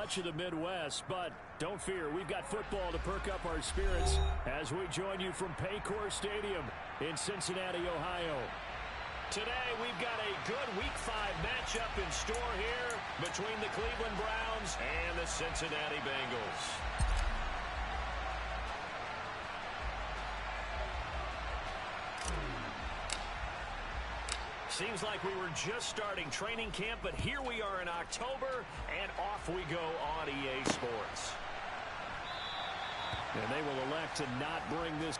much of the Midwest, but don't fear, we've got football to perk up our spirits as we join you from Paycor Stadium in Cincinnati, Ohio. Today, we've got a good Week 5 matchup in store here between the Cleveland Browns and the Cincinnati Bengals. Seems like we were just starting training camp, but here we are in October, and off we go on EA Sports. And they will elect to not bring this.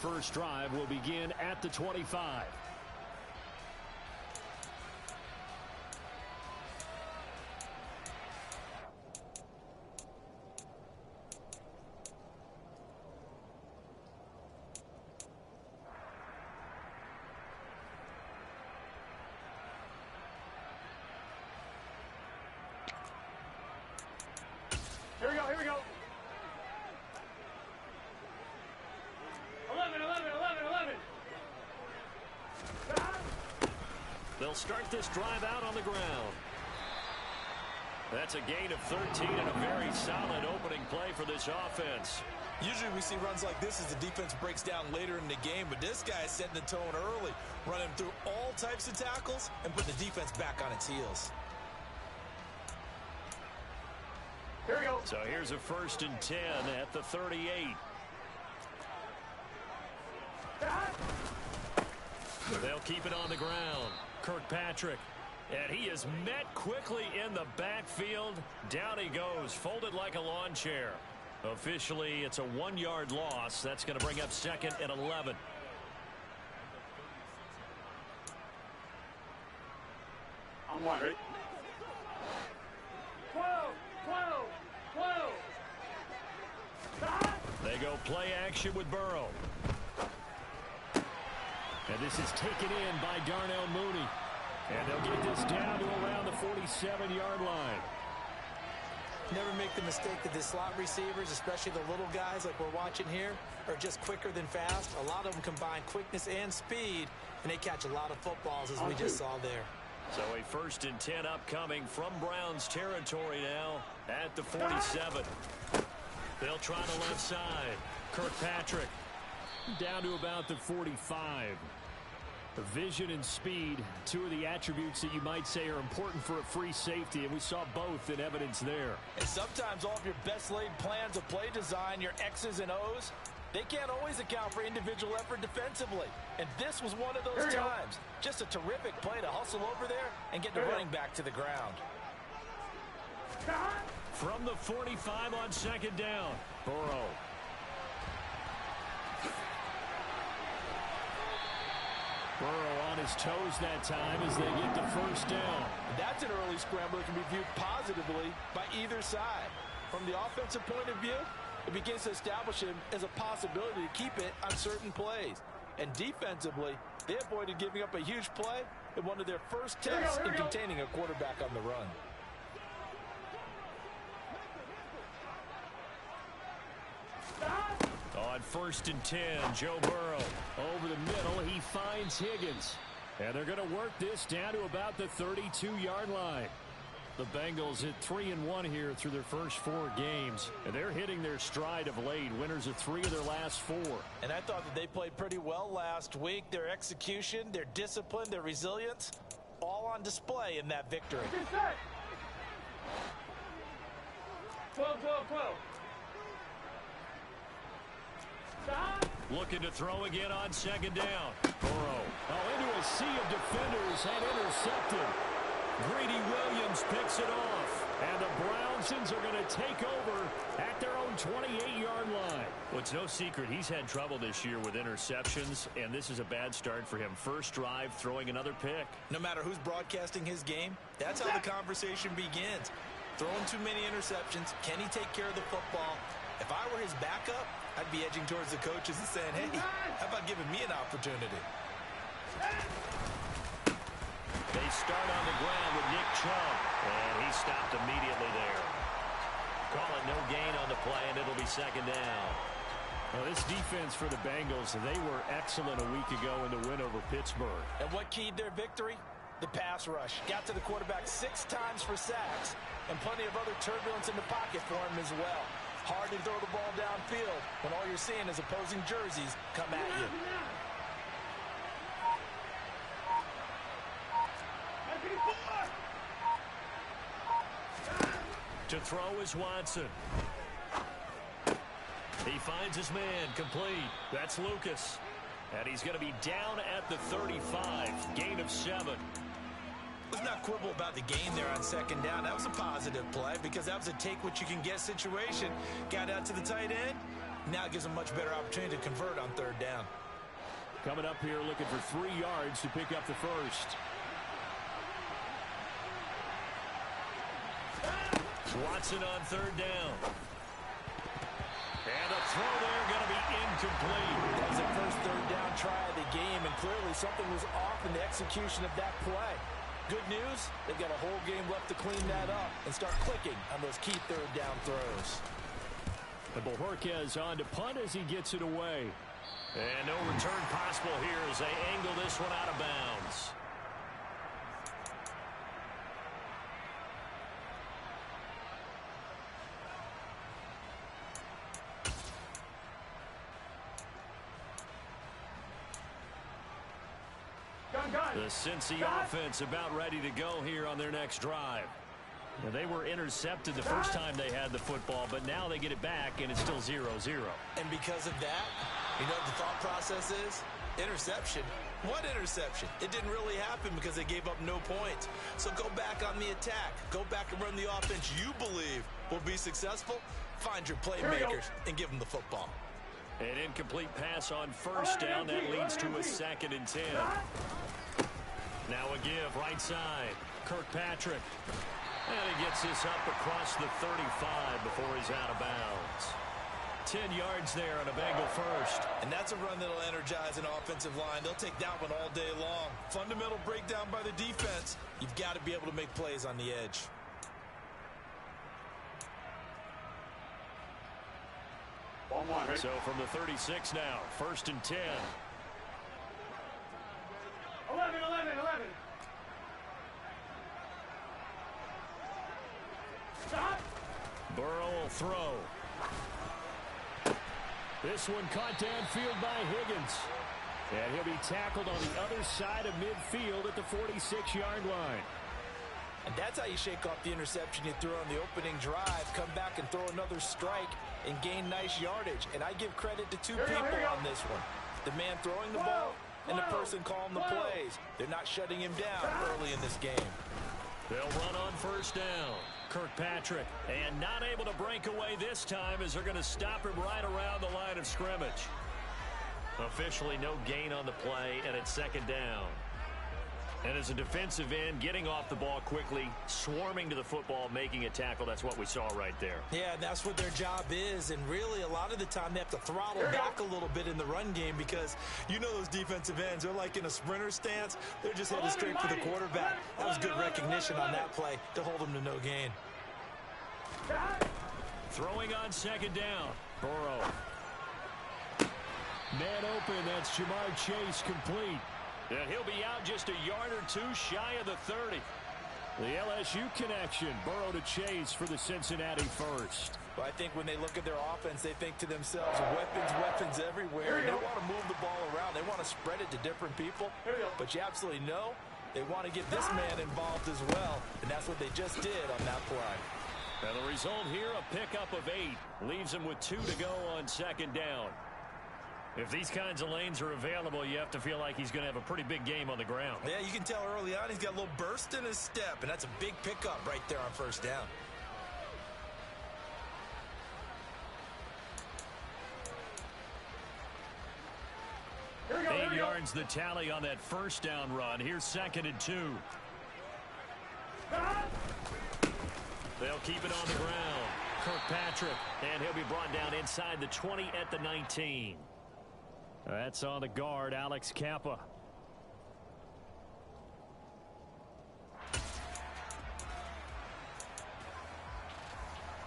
Our first drive will begin at the 25. Here we go, here we go. 11. They'll start this drive out on the ground. That's a gain of 13 and a very solid opening play for this offense. Usually we see runs like this as the defense breaks down later in the game, but this guy is setting the tone early, running through all types of tackles and putting the defense back on its heels. Here we go. So here's a 1st and 10 at the 38. They'll keep it on the ground. Kirkpatrick. And he is met quickly in the backfield. Down he goes, folded like a lawn chair. Officially, it's a 1-yard loss. That's going to bring up 2nd and 11. I'm wondering. 12. They go play action with Burrow. And this is taken in by Darnell Mooney. And they'll get this down to around the 47-yard line. Never make the mistake that the slot receivers, especially the little guys like we're watching here, are just quicker than fast. A lot of them combine quickness and speed, and they catch a lot of footballs, as we just saw there. So a 1st and 10 upcoming from Browns territory now at the 47. They'll try the left side. Kirkpatrick down to about the 45. The vision and speed, 2 of the attributes that you might say are important for a free safety, and we saw both in evidence there. And sometimes all of your best laid plans of play design, your X's and O's, they can't always account for individual effort defensively. And this was one of those times. Just a terrific play to hustle over there and get the running back to the ground. From the 45 on second down, Burrow. Burrow on his toes that time as they get the first down. That's an early scramble that can be viewed positively by either side. From the offensive point of view, it begins to establish him as a possibility to keep it on certain plays. And defensively, they avoided giving up a huge play in one of their first tests in containing a quarterback on the run. On 1st and 10, Joe Burrow over the middle. He finds Higgins. And they're going to work this down to about the 32-yard line. The Bengals at 3-1 here through their first 4 games. And they're hitting their stride of late. Winners of 3 of their last 4. And I thought that they played pretty well last week. Their execution, their discipline, their resilience, all on display in that victory. 12, 12, 12. Looking to throw again on second down. Burrow into a sea of defenders and intercepted. Greedy Williams picks it off. And the Brownsons are going to take over at their own 28-yard line. Well, it's no secret he's had trouble this year with interceptions, and this is a bad start for him. First drive, throwing another pick. No matter who's broadcasting his game, that's how the conversation begins. Throwing too many interceptions, can he take care of the football? If I were his backup, I'd be edging towards the coaches and saying, hey, how about giving me an opportunity? They start on the ground with Nick Chubb, and he stopped immediately there. Call it no gain on the play, and it'll be second down. Well, this defense for the Bengals, they were excellent a week ago in the win over Pittsburgh. And what keyed their victory? The pass rush. Got to the quarterback 6 times for sacks, and plenty of other turbulence in the pocket for him as well. Hard to throw the ball downfield when all you're seeing is opposing jerseys come at you. To throw is Watson. He finds his man, complete. That's Lucas. And he's going to be down at the 35. Gain of 7. Let's not quibble about the gain there on second down. That was a positive play because that was a take-what-you-can-get situation. Got out to the tight end. Now it gives him a much better opportunity to convert on third down. Coming up here looking for 3 yards to pick up the first. Watson on third down. And a throw there going to be incomplete. That was the first third down try of the game, and clearly something was off in the execution of that play. Good news, they've got a whole game left to clean that up and start clicking on those key third down throws. And Bojorquez on to punt as he gets it away. And no return possible here as they angle this one out of bounds. The Cincy offense about ready to go here on their next drive. Now, they were intercepted the first time they had the football, but now they get it back, and it's still 0-0. And because of that, you know what the thought process is? Interception. What interception? It didn't really happen because they gave up no points. So go back on the attack. Go back and run the offense you believe will be successful. Find your playmakers and give them the football. An incomplete pass on first down. That leads to a 2nd and 10. Now a give, right side. Kirkpatrick. And he gets this up across the 35 before he's out of bounds. 10 yards there on a Bengal first. And that's a run that'll energize an offensive line. They'll take that one all day long. Fundamental breakdown by the defense. You've got to be able to make plays on the edge. So from the 36 now, 1st and 10. 11, 11, 11. Stop. Burrow will throw. This one caught downfield by Higgins. And he'll be tackled on the other side of midfield at the 46-yard line. And that's how you shake off the interception you threw on the opening drive. Come back and throw another strike and gain nice yardage. And I give credit to 2 people on this one. The man throwing the ball and the person calling the plays. They're not shutting him down early in this game. They'll run on first down. Kirkpatrick. And not able to break away this time as they're going to stop him right around the line of scrimmage. Officially no gain on the play, and it's second down. And as a defensive end, getting off the ball quickly, swarming to the football, making a tackle, that's what we saw right there. Yeah, and that's what their job is. And really, a lot of the time, they have to throttle back a little bit in the run game because you know those defensive ends, they're like in a sprinter stance. They're just headed straight for the quarterback. That was good recognition on that play to hold them to no gain. Throwing on second down. Burrow. Man open, that's Jamar Chase complete. And he'll be out just a yard or two shy of the 30. The LSU connection, Burrow to Chase for the Cincinnati first. But I think when they look at their offense, they think to themselves, weapons everywhere. They don't want to move the ball around. They want to spread it to different people. But you absolutely know they want to get this man involved as well. And that's what they just did on that play. And the result here, a pickup of 8. Leaves him with 2 to go on second down. If these kinds of lanes are available, you have to feel like he's going to have a pretty big game on the ground. Yeah, you can tell early on he's got a little burst in his step, and that's a big pickup right there on first down. Here we go, 8 yards the tally on that first down run. Here's second and 2. They'll keep it on the ground. Kirkpatrick, and he'll be brought down inside the 20 at the 19. That's on the guard, Alex Kappa.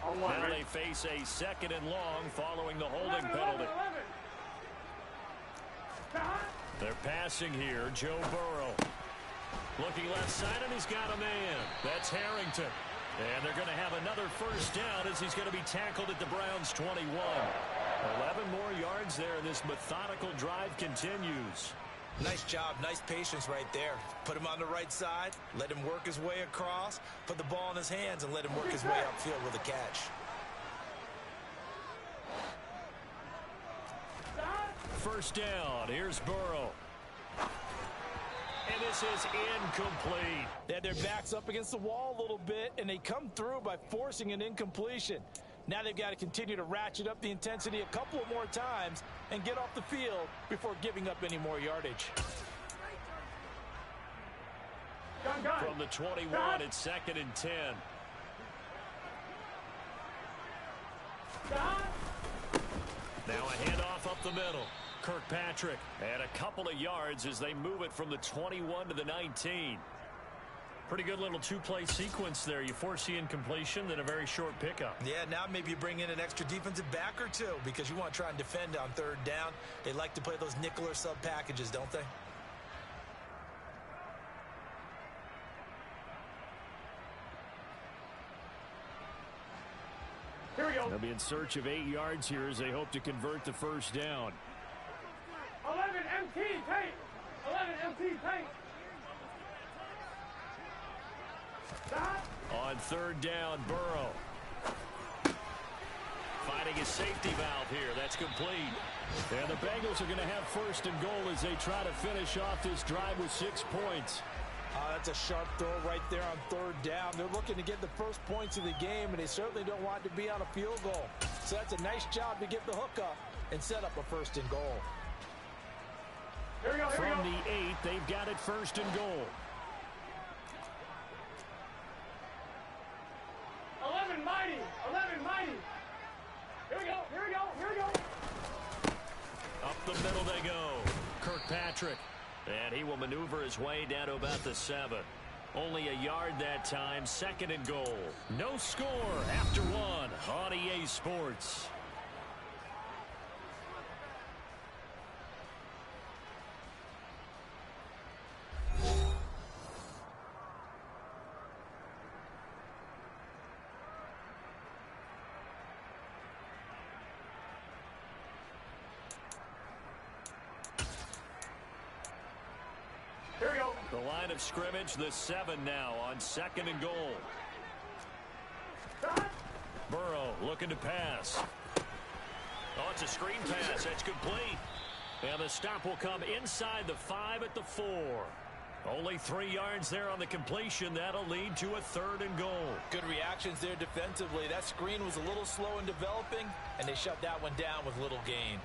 Now they face a second and long following the holding penalty. They're passing here. Joe Burrow. Looking left side, and he's got a man. That's Harrington. And they're going to have another first down as he's going to be tackled at the Browns' 21. 11 more yards there, and this methodical drive continues. Nice job, nice patience right there. Put him on the right side, let him work his way across, put the ball in his hands, and let him work his way upfield with a catch. First down, here's Burrow. And this is incomplete. They had their backs up against the wall a little bit, and they come through by forcing an incompletion. Now they've got to continue to ratchet up the intensity a couple of more times and get off the field before giving up any more yardage. From the 21, it's second and 10. Now a handoff up the middle. Kirkpatrick, and a couple of yards as they move it from the 21 to the 19. Pretty good little two-play sequence there. You force the incompletion, then a very short pickup. Yeah, now maybe you bring in an extra defensive back or two because you want to try and defend on third down. They like to play those nickel or sub packages, don't they? Here we go. They'll be in search of 8 yards here as they hope to convert the first down. 11 MT tank. 11 MT tank. On third down, Burrow. Finding his safety valve here. That's complete. And the Bengals are going to have first and goal as they try to finish off this drive with 6 points. That's a sharp throw right there on third down. They're looking to get the first points of the game, and they certainly don't want it to be on a field goal. So that's a nice job to get the hook up and set up a first and goal. Here we go, here we From go. the 8, they've got it first and goal. 11 mighty. 11 mighty. Here we go, here we go, here we go. Up the middle they go. Kirkpatrick. And he will maneuver his way down to about the 7. Only a yard that time. Second and goal. No score after 1 on EA Sports. Here we go. The line of scrimmage, the 7 now on second and goal. Burrow looking to pass. Oh, it's a screen pass. That's complete. And the stop will come inside the 5 at the 4. Only 3 yards there on the completion. That'll lead to a 3rd and goal. Good reactions there defensively. That screen was a little slow in developing, and they shut that one down with little gain.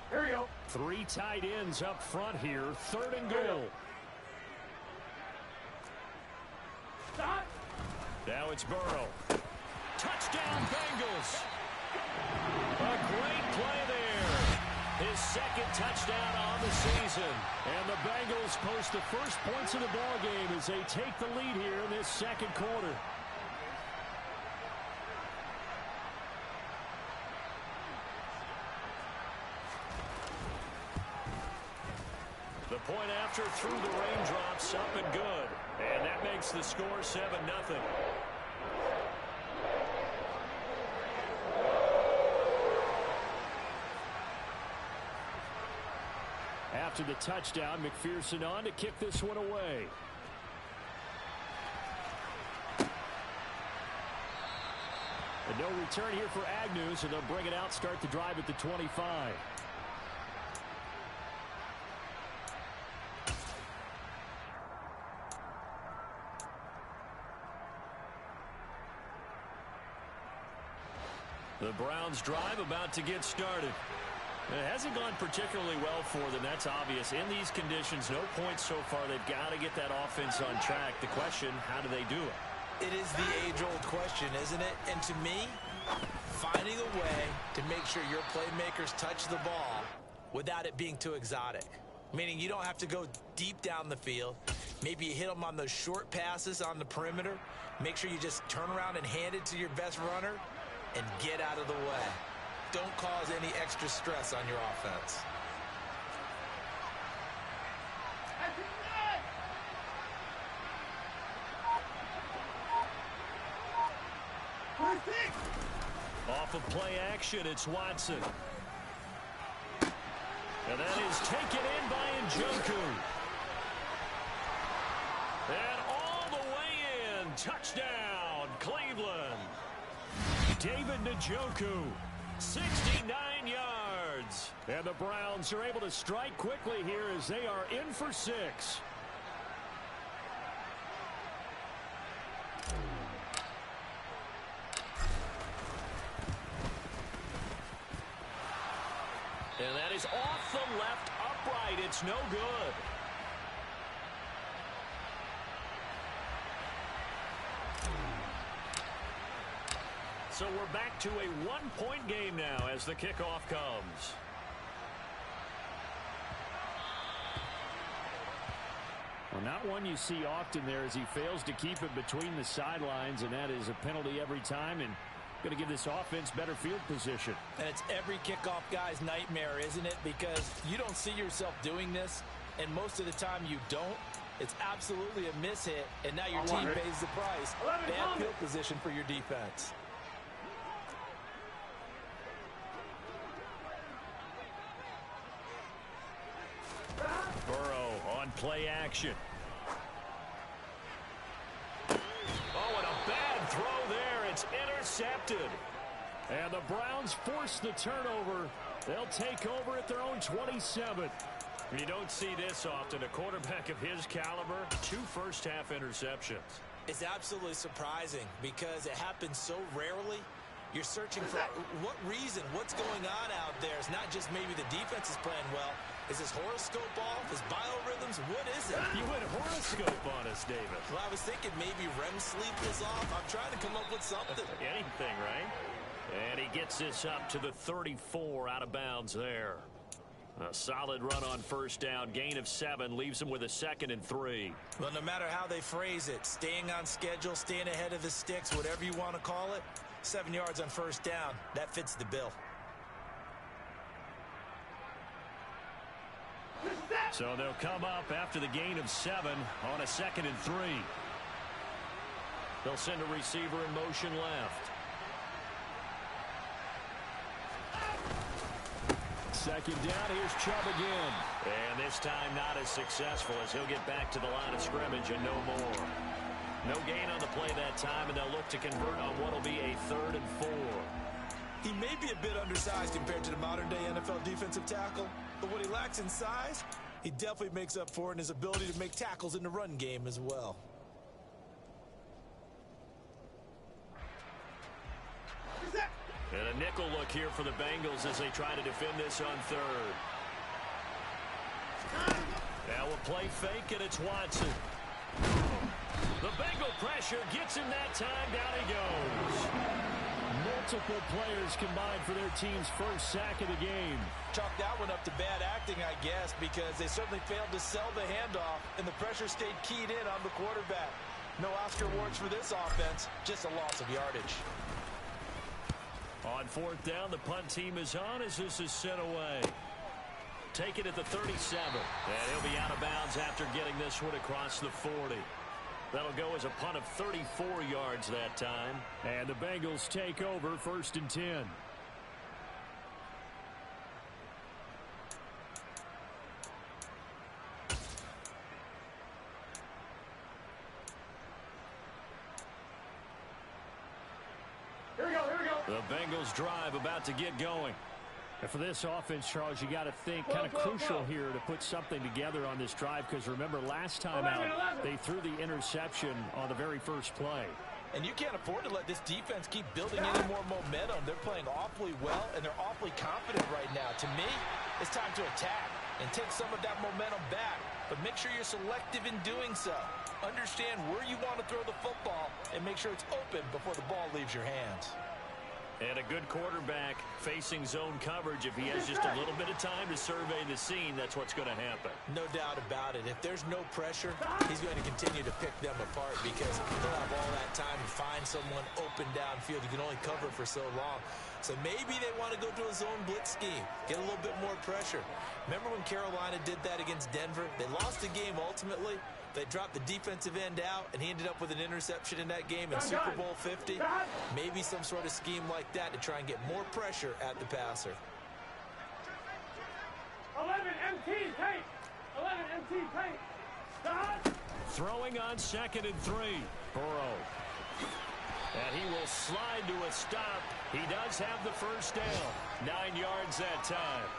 Here we go. 3 tight ends up front here. 3rd and goal. Stop. Now it's Burrow. Touchdown, Bengals. A great play there. His 2nd touchdown on the season. And the Bengals post the first points of the ball game as they take the lead here in this 2nd quarter. The point after through the raindrops, up and good. And that makes the score 7-0. After the touchdown, McPherson on to kick this one away. And no return here for Agnew, so they'll bring it out, start the drive at the 25. The Browns drive about to get started. It hasn't gone particularly well for them. That's obvious. In these conditions, no points so far. They've got to get that offense on track. The question, how do they do it? It is the age-old question, isn't it? And to me, finding a way to make sure your playmakers touch the ball without it being too exotic. Meaning you don't have to go deep down the field. Maybe you hit them on those short passes on the perimeter. Make sure you just turn around and hand it to your best runner and get out of the way. Don't cause any extra stress on your offense. Off of play action, it's Watson. And that is taken in by Njoku. And all the way in. Touchdown, Cleveland. David Njoku, 69 yards. And the Browns are able to strike quickly here as they are in for 6. And that is off the left upright. It's no good. So we're back to a one-point game now as the kickoff comes. Well, not one you see often there as he fails to keep it between the sidelines, and that is a penalty every time, and going to give this offense better field position. And it's every kickoff guy's nightmare, isn't it? Because you don't see yourself doing this, and most of the time you don't. It's absolutely a mishit, and now your team pays the price. Bad field position for your defense. Burrow on play action. Oh, and a bad throw there. It's intercepted. And the Browns force the turnover. They'll take over at their own 27. You don't see this often. A quarterback of his caliber, 2 first-half interceptions. It's absolutely surprising because it happens so rarely. You're searching for what reason, what's going on out there. It's not just maybe the defense is playing well. Is his horoscope off? His biorhythms? What is it? You went horoscope on us, David. Well, I was thinking maybe REM sleep is off. I'm trying to come up with something. Anything, right? And he gets this up to the 34 out of bounds there. A solid run on first down. Gain of 7 leaves him with a 2nd and 3. Well, no matter how they phrase it, staying on schedule, staying ahead of the sticks, whatever you want to call it, 7 yards on first down, that fits the bill. So they'll come up after the gain of 7 on a 2nd and 3. They'll send a receiver in motion left. 2nd down, here's Chubb again. And this time not as successful as he'll get back to the line of scrimmage and no more. No gain on the play that time, and they'll look to convert on what will be a 3rd and 4. He may be a bit undersized compared to the modern-day NFL defensive tackle, but what he lacks in size, he definitely makes up for in his ability to make tackles in the run game as well. And a nickel look here for the Bengals as they try to defend this on 3rd. Now a play fake, and it's Watson. The Bengal pressure gets him that time. Down he goes. Multiple players combined for their team's first sack of the game. Chalk that one up to bad acting, I guess, because they certainly failed to sell the handoff, and the pressure stayed keyed in on the quarterback. No Oscar awards for this offense, just a loss of yardage. On 4th down, the punt team is on as this is sent away. Take it at the 37. And he'll be out of bounds after getting this one across the 40. That'll go as a punt of 34 yards that time. And the Bengals take over 1st and 10. Here we go, here we go. The Bengals drive about to get going. And for this offense, Charles, you got to think kind of crucial here to put something together on this drive, because remember last time out they threw the interception on the very first play. And you can't afford to let this defense keep building any more momentum. They're playing awfully well, and they're awfully confident right now. To me, it's time to attack and take some of that momentum back. But make sure you're selective in doing so. Understand where you want to throw the football and make sure it's open before the ball leaves your hands. And a good quarterback facing zone coverage. If he has just a little bit of time to survey the scene, that's what's going to happen. No doubt about it. If there's no pressure, he's going to continue to pick them apart because he'll have all that time to find someone open downfield. You can only cover for so long. So maybe they want to go to a zone blitz scheme, get a little bit more pressure. Remember when Carolina did that against Denver? They lost the game ultimately. They dropped the defensive end out, and he ended up with an interception in that game in Super Bowl 50. Maybe some sort of scheme like that to try and get more pressure at the passer. 11 MT tape. 11 MT tape. Throwing on 2nd and 3. Burrow. And he will slide to a stop. He does have the first down. 9 yards that time.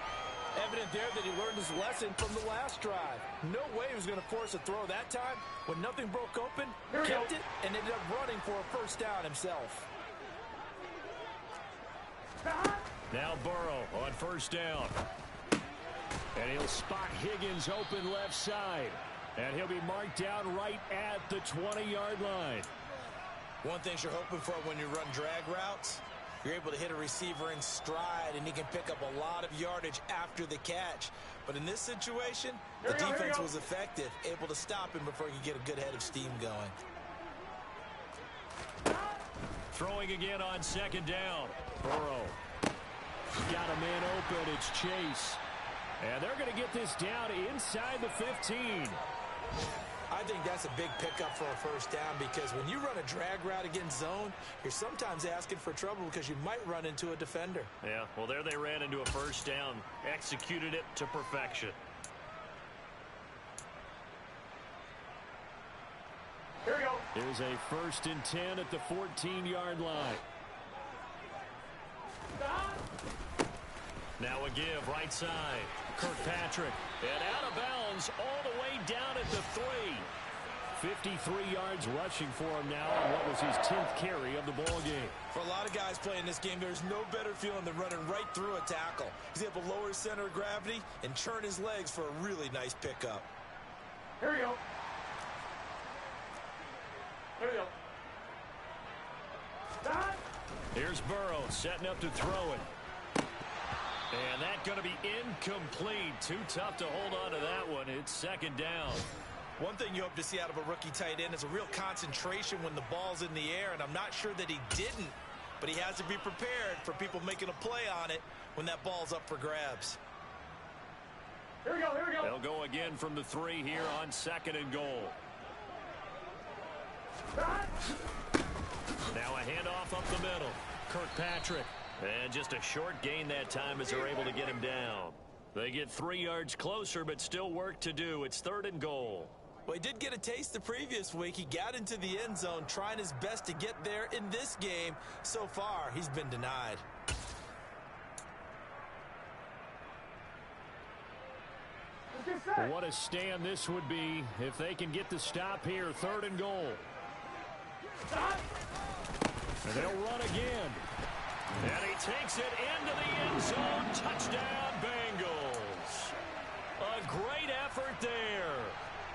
Evident there that he learned his lesson from the last drive. No way he was going to force a throw that time. When nothing broke open, kept it, and ended up running for a first down himself. Now Burrow on 1st down. And he'll spot Higgins open left side. And he'll be marked down right at the 20-yard line. One thing you're hoping for when you run drag routes, you're able to hit a receiver in stride, and he can pick up a lot of yardage after the catch. But in this situation, the defense was effective, able to stop him before he could get a good head of steam going. Throwing again on 2nd down. Burrow. Got a man open. It's Chase. And they're going to get this down inside the 15. I think that's a big pickup for a first down because when you run a drag route against zone, you're sometimes asking for trouble because you might run into a defender. Yeah, well, there they ran into a first down. Executed it to perfection. Here we go. Here's a 1st and 10 at the 14-yard line. Now a give right side. Kirkpatrick. And out of bounds all the way down at the 3. 53 yards rushing for him now on what was his 10th carry of the ball game. For a lot of guys playing this game, there's no better feeling than running right through a tackle. He's able to lower his center of gravity and churn his legs for a really nice pickup. Here we go. Here we go. Here's Burrow setting up to throw it. And that's going to be incomplete. Too tough to hold on to that one. It's 2nd down. One thing you hope to see out of a rookie tight end is a real concentration when the ball's in the air, and I'm not sure that he didn't, but he has to be prepared for people making a play on it when that ball's up for grabs. Here we go, here we go. They'll go again from the 3 here on 2nd and goal. Now a handoff up the middle. Kirkpatrick. And just a short gain that time as they're able to get him down. They get 3 yards closer, but still work to do. It's 3rd and goal. Well, he did get a taste the previous week. He got into the end zone trying his best to get there in this game. So far, he's been denied. What a stand this would be if they can get the stop here. 3rd and goal. And they'll run again. And he takes it into the end zone. Touchdown, Bengals. A great effort there.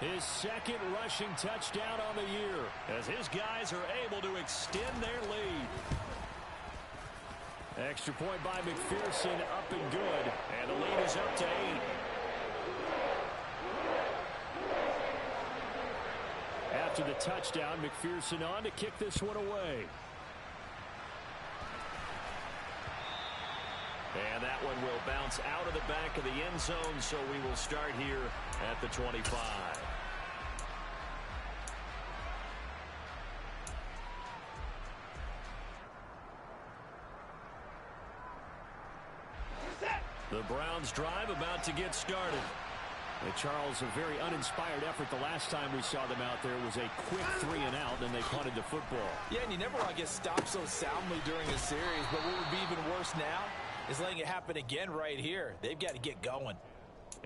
His 2nd rushing touchdown on the year, as his guys are able to extend their lead. Extra point by McPherson, up and good. And the lead is up to 8. After the touchdown, McPherson on to kick this one away. And that one will bounce out of the back of the end zone, so we will start here at the 25. The Browns drive about to get started. Charles, a very uninspired effort the last time we saw them out there was a quick 3 and out, and they punted the football. Yeah, and you never want to get stopped so soundly during a series, but what would be even worse now is letting it happen again right here. They've got to get going.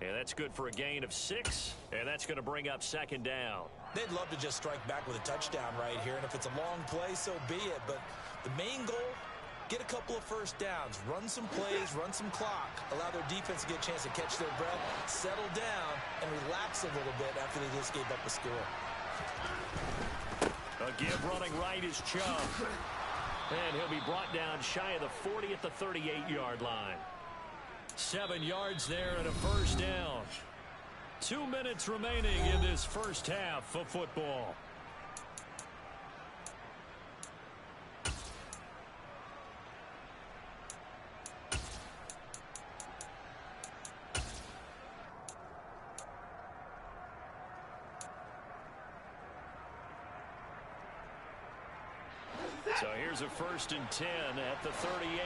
And that's good for a gain of 6, and that's going to bring up 2nd down. They'd love to just strike back with a touchdown right here, and if it's a long play, so be it. But the main goal, get a couple of first downs, run some plays, run some clock, allow their defense to get a chance to catch their breath, settle down, and relax a little bit after they just gave up a score. A give running right is Chubb. And he'll be brought down shy of the 40 at the 38-yard line. 7 yards there and a first down. 2 minutes remaining in this first half of football. So here's a 1st and 10 at the 38.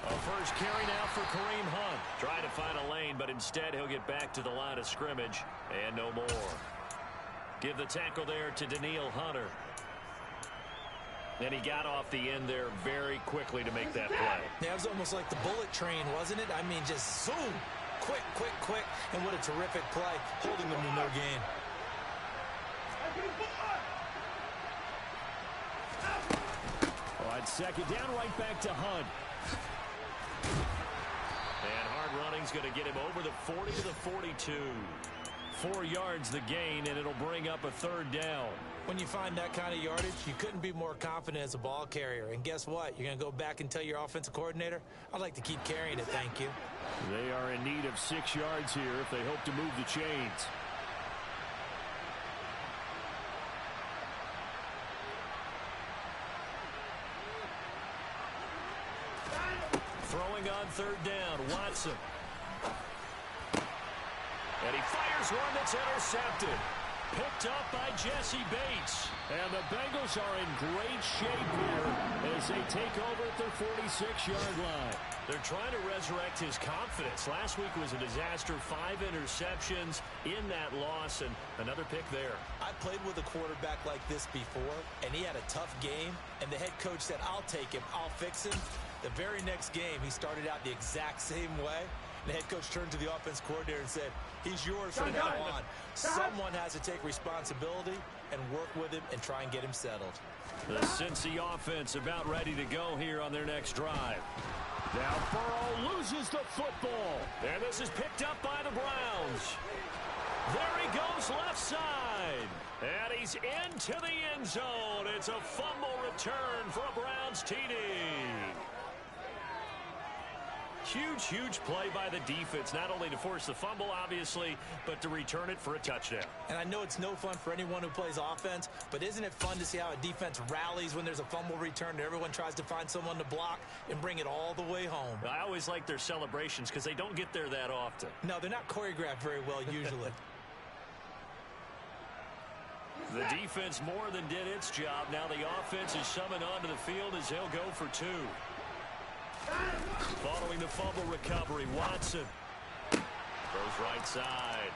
A first carry now for Kareem Hunt. Trying to find a lane, but instead he'll get back to the line of scrimmage and no more. Give the tackle there to Danielle Hunter. And he got off the end there very quickly to make that play. Yeah, it was almost like the bullet train, wasn't it? I mean, just zoom. Quick, quick, quick. And what a terrific play, holding them to no gain. On 2nd down, right back to Hunt. And hard running's going to get him over the 40 to the 42. 4 yards the gain, and it'll bring up a 3rd down. When you find that kind of yardage, you couldn't be more confident as a ball carrier. And guess what? You're going to go back and tell your offensive coordinator, I'd like to keep carrying it, thank you. They are in need of 6 yards here if they hope to move the chains. Throwing on 3rd down, Watson. And he fires one that's intercepted. Picked up by Jesse Bates. And the Bengals are in great shape here as they take over at their 46-yard line. They're trying to resurrect his confidence. Last week was a disaster. 5 interceptions in that loss, and another pick there. I played with a quarterback like this before, and he had a tough game, and the head coach said, I'll take him, I'll fix him. The very next game, he started out the exact same way. The head coach turned to the offense coordinator and said, he's yours from now on. Someone has to take responsibility and work with him and try and get him settled. The Cincy offense about ready to go here on their next drive. Now Burrow loses the football. And this is picked up by the Browns. There he goes left side. And he's into the end zone. It's a fumble return for a Browns TD. Huge, huge play by the defense, not only to force the fumble, obviously, but to return it for a touchdown. And I know it's no fun for anyone who plays offense, but isn't it fun to see how a defense rallies when there's a fumble return and everyone tries to find someone to block and bring it all the way home? I always like their celebrations because they don't get there that often. No, they're not choreographed very well usually. The defense more than did its job. Now the offense is summoned onto the field as they'll go for 2. Following the fumble recovery, Watson throws right side,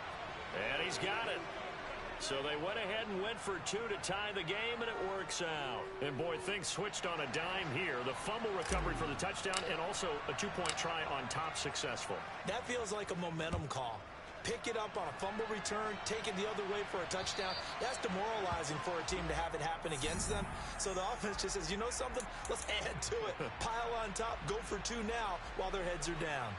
and he's got it. So they went ahead and went for two to tie the game, and it works out. And, boy, things switched on a dime here. The fumble recovery for the touchdown and also a two-point try on top successful. That feels like a momentum call. Pick it up on a fumble return, take it the other way for a touchdown. That's demoralizing for a team to have it happen against them. So the offense just says, you know something? Let's add to it. Pile on top, go for two now while their heads are down.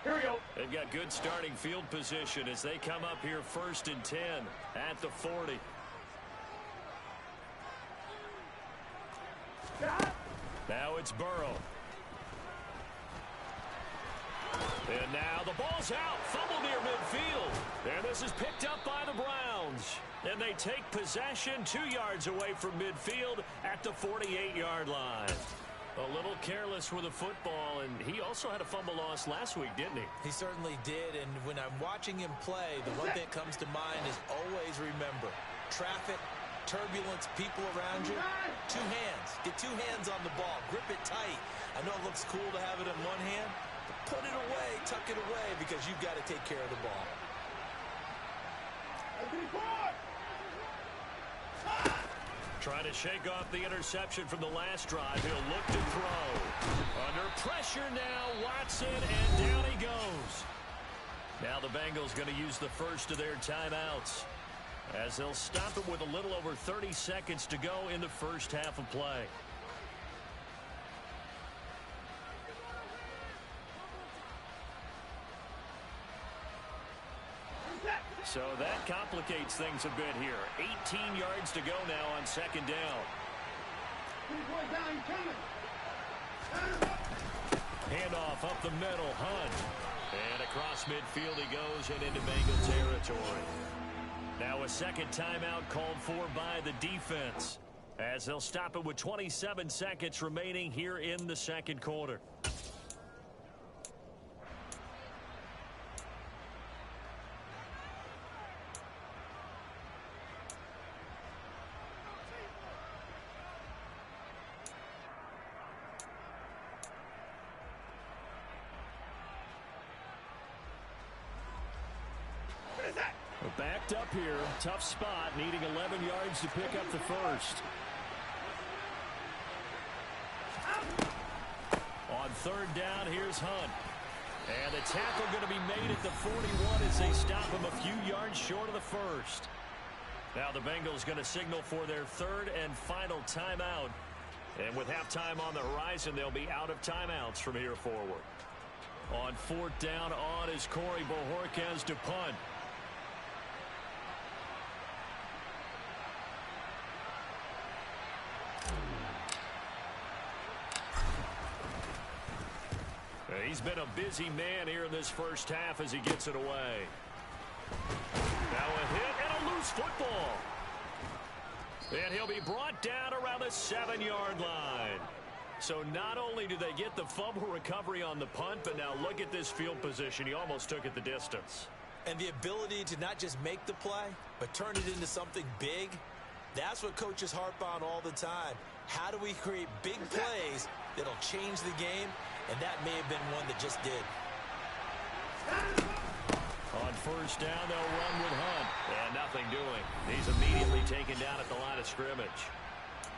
Here we go. They've got good starting field position as they come up here 1st and 10 at the 40. Now it's Burrow. And now the ball's out. Fumble near midfield. And this is picked up by the Browns. And they take possession 2 yards away from midfield at the 48-yard line. A little careless with the football, and he also had a fumble loss last week, didn't he? He certainly did, and when I'm watching him play, the one thing that comes to mind is always remember, traffic, turbulence, people around you, two hands. Get two hands on the ball. Grip it tight. I know it looks cool to have it in one hand, but put it away, tuck it away, because you've got to take care of the ball. Trying to shake off the interception from the last drive. He'll look to throw. Under pressure now, Watson, and down he goes. Now the Bengals going to use the first of their timeouts as they'll stop it with a little over 30 seconds to go in the first half of play. So that complicates things a bit here. 18 yards to go now on 2nd down. Handoff up the middle, Hunt. And across midfield he goes and into Bengal territory. Now a second timeout called for by the defense as they'll stop it with 27 seconds remaining here in the second quarter. Backed up here, tough spot, needing 11 yards to pick up the first. On 3rd down, here's Hunt. And the tackle going to be made at the 41 as they stop him a few yards short of the first. Now the Bengals going to signal for their 3rd and final timeout. And with halftime on the horizon, they'll be out of timeouts from here forward. On 4th down, on is Corey Bojorquez to punt. He's been a busy man here in this first half as he gets it away. Now a hit and a loose football. And he'll be brought down around the 7-yard line. So not only do they get the fumble recovery on the punt, but now look at this field position. He almost took it the distance. And the ability to not just make the play, but turn it into something big, that's what coaches harp on all the time. How do we create big plays that'll change the game? And that may have been one that just did. On 1st down, they'll run with Hunt. And nothing doing. He's immediately taken down at the line of scrimmage.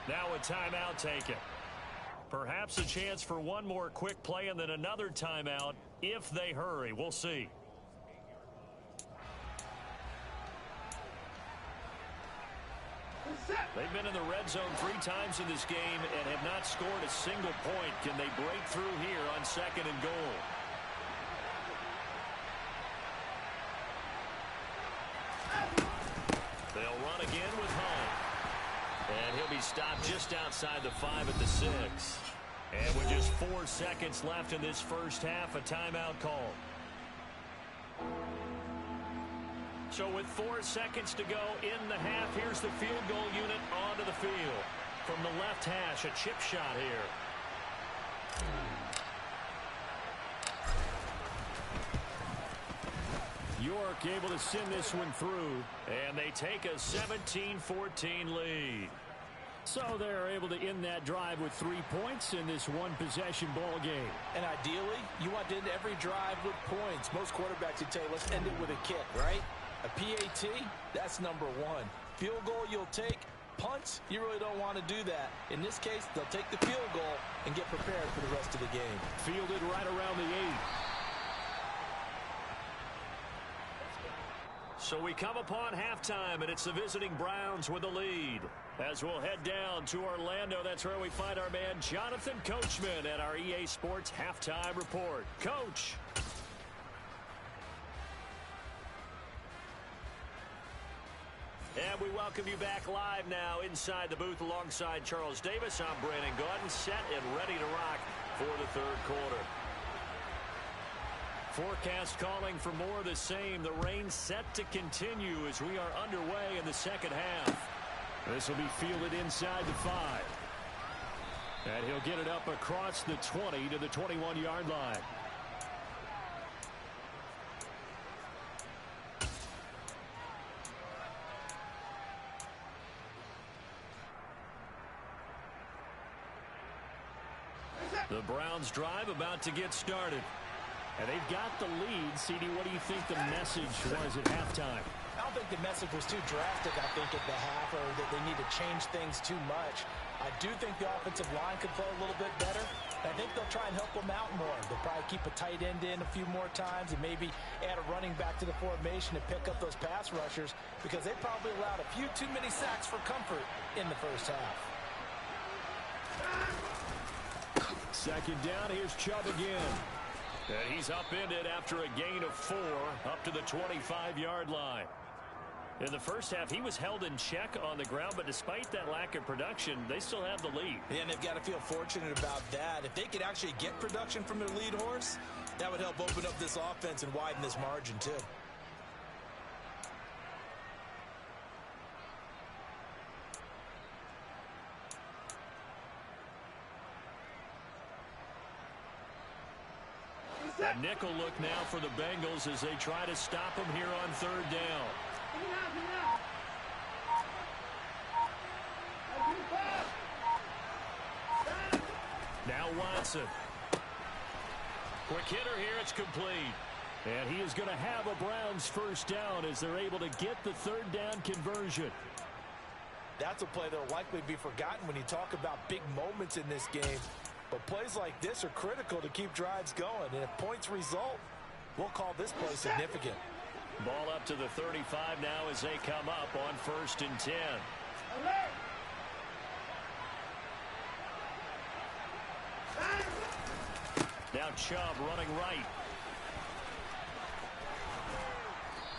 Now a timeout taken. Perhaps a chance for one more quick play and then another timeout if they hurry. We'll see. They've been in the red zone 3 times in this game and have not scored a single point. Can they break through here on 2nd and goal? They'll run again with Hunt. And he'll be stopped just outside the 5 at the 6. And with just 4 seconds left in this first half, a timeout call. So with 4 seconds to go in the half, here's the field goal unit onto the field. from the left hash, a chip shot here. York able to send this one through, and they take a 17-14 lead. So they're able to end that drive with 3 points in this one-possession ball game. And ideally, you want to end every drive with points. Most quarterbacks would tell you, let's end it with a kick, right? A PAT, that's number one. Field goal you'll take. Punts, you really don't want to do that. In this case, they'll take the field goal and get prepared for the rest of the game. Fielded right around the 8. So we come upon halftime, and it's the visiting Browns with the lead. As we'll head down to Orlando, that's where we find our man Jonathan Coachman at our EA Sports Halftime Report. Coach. And we welcome you back live now inside the booth alongside Charles Davis. I'm Brandon Gaudin, set and ready to rock for the third quarter. Forecast calling for more of the same. The rain set to continue as we are underway in the second half. This will be fielded inside the 5. And he'll get it up across the 20 to the 21-yard line. The Browns drive about to get started. And they've got the lead. CD, what do you think the message was at halftime? I don't think the message was too drastic, I think, at the half, or that they need to change things too much. I do think the offensive line could play a little bit better. I think they'll try and help them out more. They'll probably keep a tight end in a few more times and maybe add a running back to the formation and pick up those pass rushers because they probably allowed a few too many sacks for comfort in the first half. Second down, here's Chubb again. And he's upended after a gain of 4 up to the 25-yard line. In the first half, he was held in check on the ground, but despite that lack of production, they still have the lead. Yeah, and they've got to feel fortunate about that. If they could actually get production from their lead horse, that would help open up this offense and widen this margin, too. A nickel look now for the Bengals as they try to stop him here on third down. Now Watson. Quick hitter here, it's complete. And he is going to have a Browns first down as they're able to get the third down conversion. That's a play that will likely be forgotten when you talk about big moments in this game. But plays like this are critical to keep drives going. And if points result, we'll call this play significant. Ball up to the 35 now as they come up on 1st and 10. Now Chubb running right.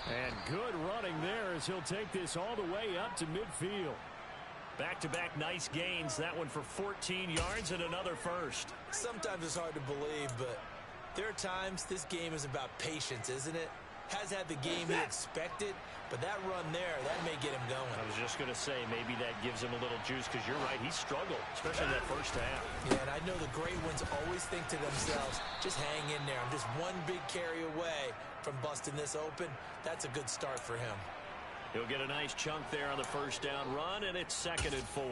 And good running there as he'll take this all the way up to midfield. Back-to-back nice gains. That one for 14 yards and another first. Sometimes it's hard to believe, but there are times this game is about patience, isn't it? Has had the game he expected, but that run there, that may get him going. I was just going to say, maybe that gives him a little juice because you're right, he struggled, especially in that first half. Yeah, and I know the great ones always think to themselves, just hang in there. I'm just one big carry away from busting this open. That's a good start for him. He'll get a nice chunk there on the first down run, and it's 2nd and 4.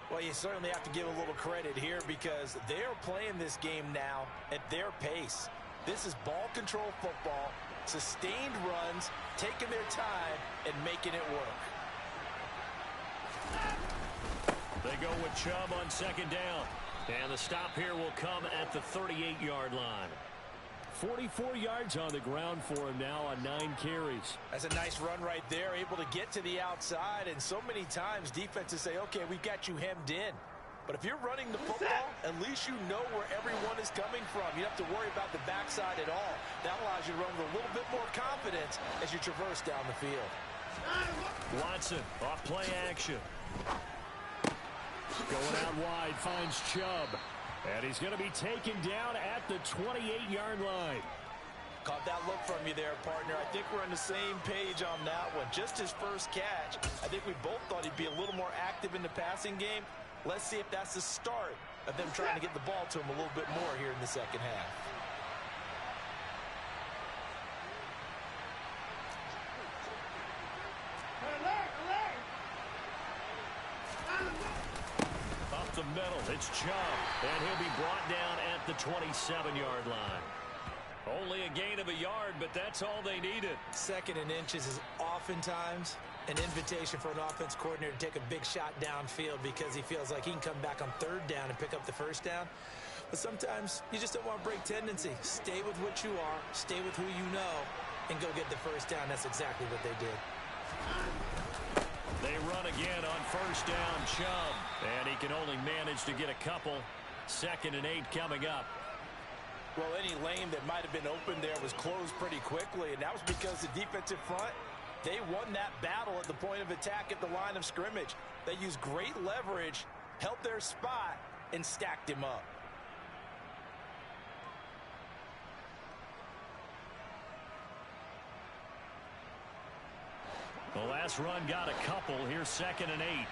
Well, you certainly have to give a little credit here because they're playing this game now at their pace. This is ball control football, sustained runs, taking their time, and making it work. They go with Chubb on 2nd down. And the stop here will come at the 38-yard line. 44 yards on the ground for him now on 9 carries. That's a nice run right there, able to get to the outside. And so many times defenses say, okay, we've got you hemmed in. But if you're running the football, at least you know where everyone is coming from. You don't have to worry about the backside at all. That allows you to run with a little bit more confidence as you traverse down the field. Watson off play action. Going out wide, finds Chubb. And he's going to be taken down at the 28-yard line. Caught that look from you there, partner. I think we're on the same page on that one. Just his first catch. I think we both thought he'd be a little more active in the passing game. Let's see if that's the start of them trying to get the ball to him a little bit more here in the second half. Up the middle, it's Chubb, and he'll be brought down at the 27-yard line. Only a gain of a yard, but that's all they needed. 2nd and inches is oftentimes an invitation for an offense coordinator to take a big shot downfield because he feels like he can come back on 3rd down and pick up the 1st down. But sometimes you just don't want to break tendency. Stay with what you are, stay with who you know, and go get the 1st down. That's exactly what they did. They run again on 1st down, Chubb, and he can only manage to get a couple. 2nd and 8 coming up. Well, any lane that might have been open there was closed pretty quickly, and that was because the defensive front, they won that battle at the point of attack at the line of scrimmage. They used great leverage, held their spot, and stacked him up. The last run got a couple. Here's 2nd and 8.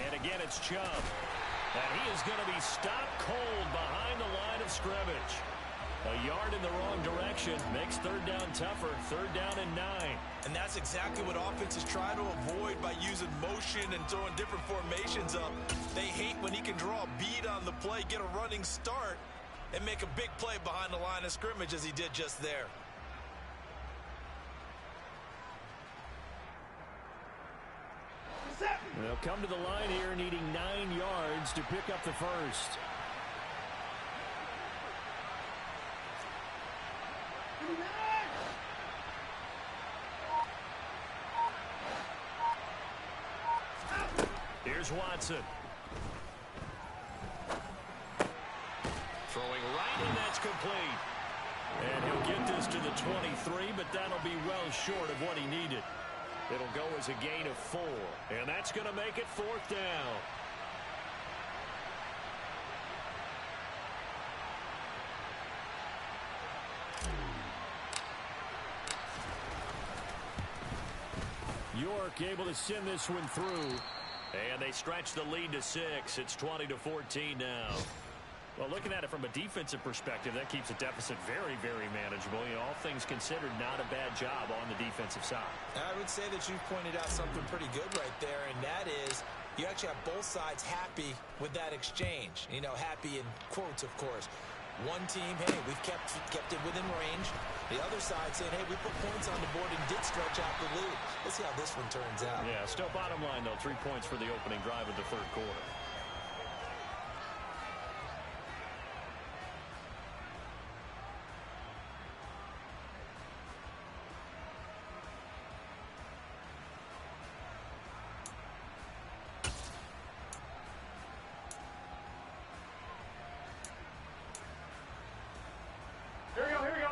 And again, it's Chubb. And he is going to be stopped cold behind the line of scrimmage. A yard in the wrong direction makes 3rd down tougher. 3rd down and 9. And that's exactly what offenses try to avoid by using motion and throwing different formations up. They hate when he can draw a bead on the play, get a running start, and make a big play behind the line of scrimmage as he did just there. They'll come to the line here needing 9 yards to pick up the 1st. Here's Watson. Throwing right, and that's complete. And he'll get this to the 23, but that'll be well short of what he needed. It'll go as a gain of 4, and that's going to make it 4th down. York able to send this one through. And they stretch the lead to 6. It's 20-14 now. Well, looking at it from a defensive perspective, that keeps the deficit very, very manageable. You know, all things considered, not a bad job on the defensive side. I would say that you pointed out something pretty good right there, and that is you actually have both sides happy with that exchange. You know, happy in quotes, of course. One team, hey, we've kept it within range. The other side saying, hey, we put points on the board and did stretch out the lead. Let's see how this one turns out. Yeah, still bottom line, though, 3 points for the opening drive of the 3rd quarter.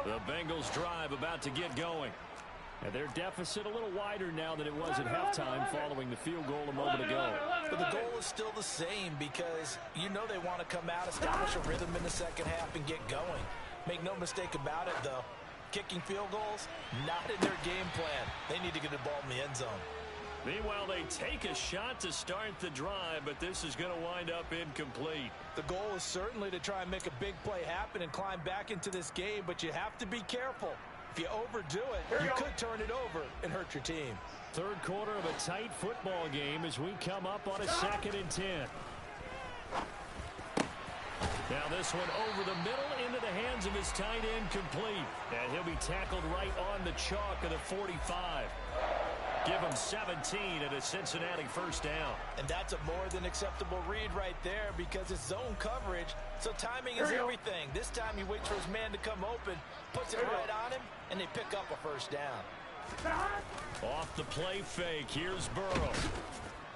The Bengals drive about to get going. And their deficit a little wider now than it was at halftime following the field goal a moment ago. But the goal is still the same because you know they want to come out, establish a rhythm in the second half, and get going. Make no mistake about it, though. Kicking field goals, not in their game plan. They need to get the ball in the end zone. Meanwhile, they take a shot to start the drive, but this is going to wind up incomplete. The goal is certainly to try and make a big play happen and climb back into this game, but you have to be careful. If you overdo it, you could turn it over and hurt your team. 3rd quarter of a tight football game as we come up on a 2nd and 10. Now this one over the middle into the hands of his tight end, complete. And he'll be tackled right on the chalk of the 45. Give him 17 and a Cincinnati 1st down. And that's a more than acceptable read right there because it's zone coverage, so timing is everything. This time he waits for his man to come open, puts it right on him, and they pick up a 1st down. Off the play fake, here's Burrow.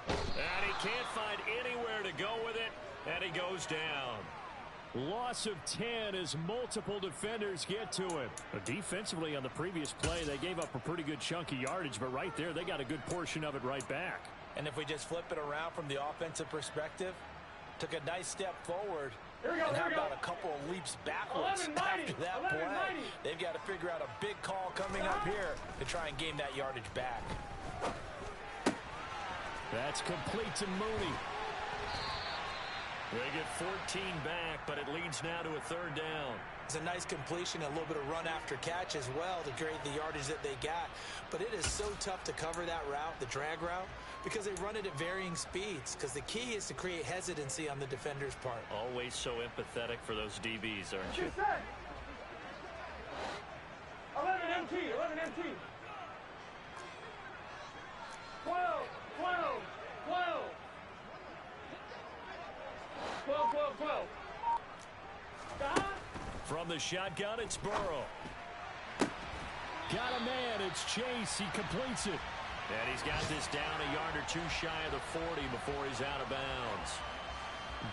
And he can't find anywhere to go with it, and he goes down. Loss of 10 as multiple defenders get to him. But defensively on the previous play, they gave up a pretty good chunk of yardage, but right there, they got a good portion of it right back. And if we just flip it around from the offensive perspective, took a nice step forward, Here we go, And here how we go. about a couple of leaps backwards 11 mighty, after that 11 play? mighty. They've got to figure out a big call coming up here to try and gain that yardage back. That's complete to Mooney. They get 14 back, but it leads now to a third down. It's a nice completion, a little bit of run after catch as well to create the yardage that they got. But it is so tough to cover that route, the drag route, because they run it at varying speeds. Because the key is to create hesitancy on the defender's part. Always so empathetic for those DBs, aren't you? Get set. 11 MT, 11 MT. 12, 12, 12. 12, 12, 12. Stop. From the shotgun, it's Burrow. Got a man. It's Chase. He completes it. And he's got this down a yard or two shy of the 40 before he's out of bounds.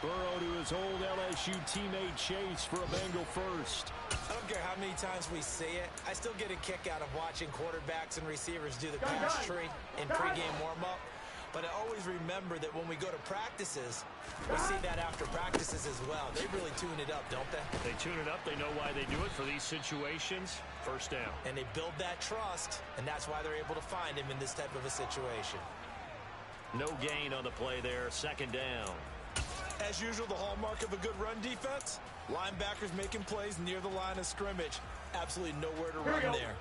Burrow to his old LSU teammate Chase for a Bengal first. I don't care how many times we say it, I still get a kick out of watching quarterbacks and receivers do the pass tree in pregame warm-up. But I always remember that when we go to practices, we see that after practices as well. They really tune it up, don't they? They tune it up. They know why they do it for these situations. First down. And they build that trust, and that's why they're able to find him in this type of a situation. No gain on the play there. Second down. As usual, the hallmark of a good run defense, linebackers making plays near the line of scrimmage. Absolutely nowhere to run there.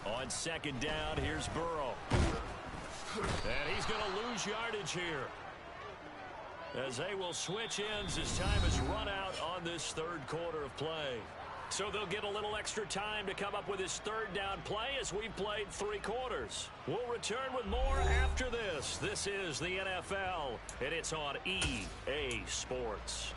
On second down, here's Burrow. And he's going to lose yardage here, as they will switch ends as time is run out on this third quarter of play. So they'll get a little extra time to come up with his third down play as we've played 3 quarters. We'll return with more after this. This is the NFL, and it's on EA Sports.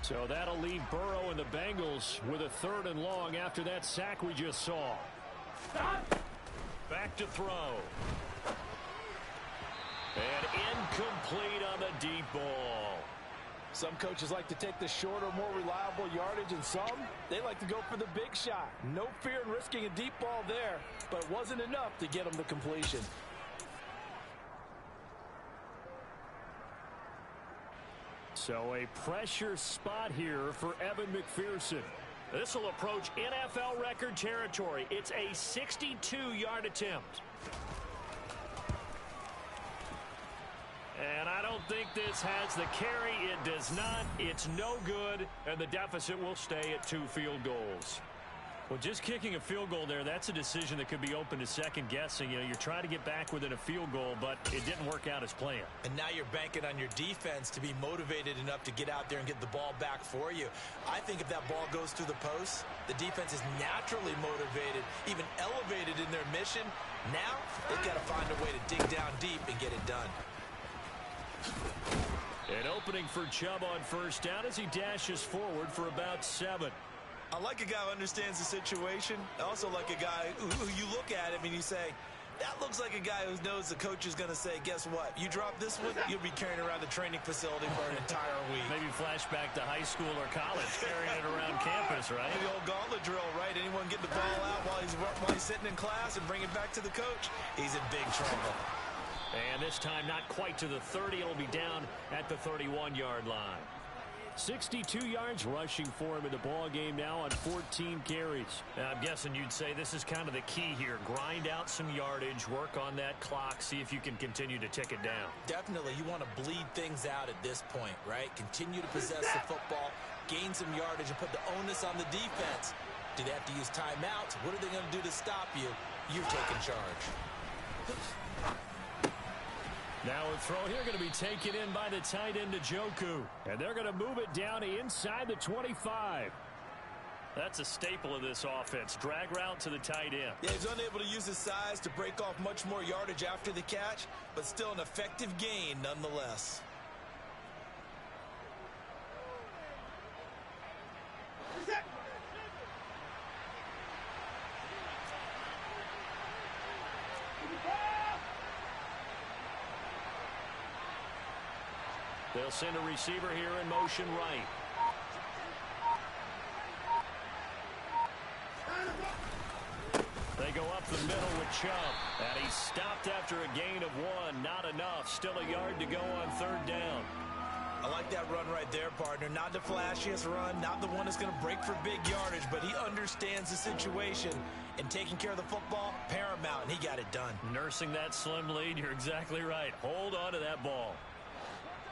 So that'll leave Burrow and the Bengals with a 3rd and long after that sack we just saw. Back to throw. And incomplete on the deep ball. Some coaches like to take the shorter, more reliable yardage, and some, they like to go for the big shot. No fear in risking a deep ball there, but it wasn't enough to get them the completion. So a pressure spot here for Evan McPherson. This will approach NFL record territory. It's a 62-yard attempt. And I don't think this has the carry. It does not. It's no good, and the deficit will stay at 2 field goals. Well, just kicking a field goal there, that's a decision that could be open to second guessing. You know, you're trying to get back within a field goal, but it didn't work out as planned. And now you're banking on your defense to be motivated enough to get out there and get the ball back for you. I think if that ball goes through the post, the defense is naturally motivated, even elevated in their mission. Now, they've got to find a way to dig down deep and get it done. An opening for Chubb on first down as he dashes forward for about 7. I like a guy who understands the situation. I also like a guy who you look at him and you say, that looks like a guy who knows the coach is going to say, guess what? You drop this one, you'll be carrying around the training facility for an entire week. Maybe flashback to high school or college, carrying it around campus, right? The old gauntlet drill, right? Anyone get the ball out while he's sitting in class and bring it back to the coach? He's in big trouble. And this time not quite to the 30. It'll be down at the 31-yard line. 62 yards rushing for him in the ball game now on 14 carries. Now, I'm guessing you'd say this is kind of the key here. Grind out some yardage, work on that clock, see if you can continue to tick it down. Definitely, you want to bleed things out at this point, right? Continue to possess the football, gain some yardage, and put the onus on the defense. Do they have to use timeouts? What are they going to do to stop you? You're taking charge. Now a throw here going to be taken in by the tight end Njoku. And they're going to move it down inside the 25. That's a staple of this offense. Drag route to the tight end. Yeah, he's unable to use his size to break off much more yardage after the catch, but still an effective gain nonetheless. They'll send a receiver here in motion right. They go up the middle with Chubb. And he's stopped after a gain of 1. Not enough. Still a yard to go on 3rd down. I like that run right there, partner. Not the flashiest run, not the one that's going to break for big yardage, but he understands the situation, and taking care of the football, paramount, and he got it done. Nursing that slim lead, you're exactly right. Hold on to that ball.